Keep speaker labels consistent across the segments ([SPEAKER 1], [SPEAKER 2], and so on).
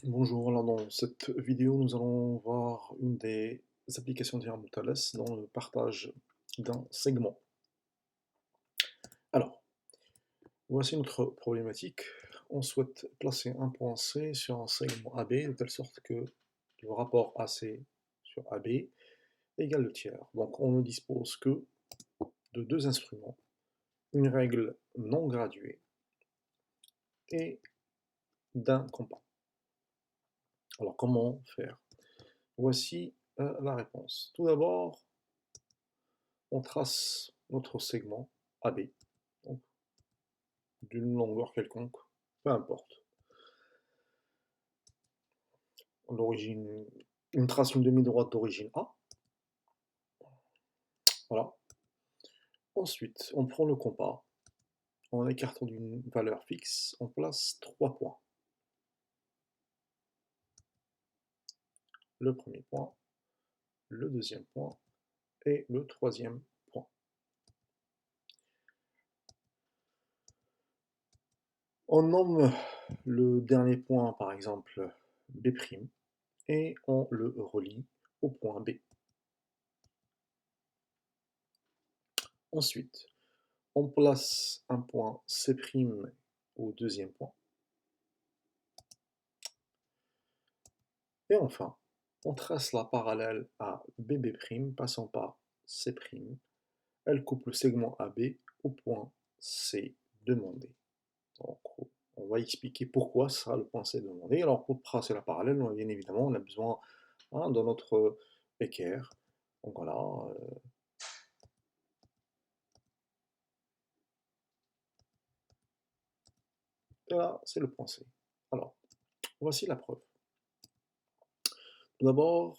[SPEAKER 1] Bonjour, alors dans cette vidéo, nous allons voir une des applications d'IA Thales dans le partage d'un segment. Alors, voici notre problématique. On souhaite placer un point C sur un segment AB de telle sorte que le rapport AC sur AB égale le tiers. Donc on ne dispose que de deux instruments, une règle non graduée et d'un compas. Alors comment faire? Voici la réponse. Tout d'abord, on trace notre segment AB, donc d'une longueur quelconque, peu importe. L'origine, on trace une demi-droite d'origine A, voilà. Ensuite, on prend le compas, en écartant d'une valeur fixe, on place 3 points. Le premier point, le deuxième point et le troisième point. On nomme le dernier point, par exemple, B', et on le relie au point B. Ensuite, on place un point C' au deuxième point. Et enfin, on trace la parallèle à BB', passant par C'. Elle coupe le segment AB au point C demandé. Donc, on va expliquer pourquoi ça sera le point C demandé. Alors, pour tracer la parallèle, bien évidemment, on a besoin de notre équerre. Donc voilà. Et là, c'est le point C. Alors, voici la preuve. Tout d'abord,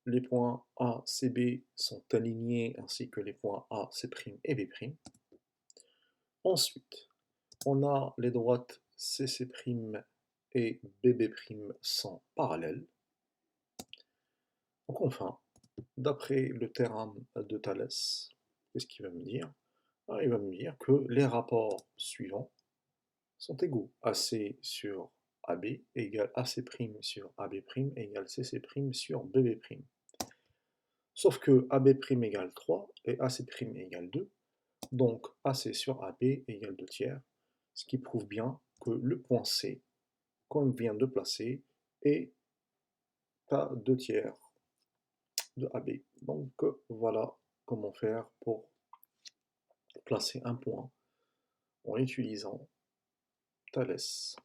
[SPEAKER 1] les points A, C, B sont alignés ainsi que les points A, C' et B'. Ensuite, on a les droites CC' et BB' sont parallèles. Donc enfin, d'après le théorème de Thalès, qu'est-ce qu'il va me dire? Il va me dire que les rapports suivants sont égaux. AC sur AB égale AC' sur AB' égale CC' sur BB'. Sauf que AB' égale 3 et AC' égale 2. Donc AC sur AB égale 2 tiers, ce qui prouve bien que le point C qu'on vient de placer est à 2 tiers de AB. Donc voilà comment faire pour placer un point en utilisant Thalès.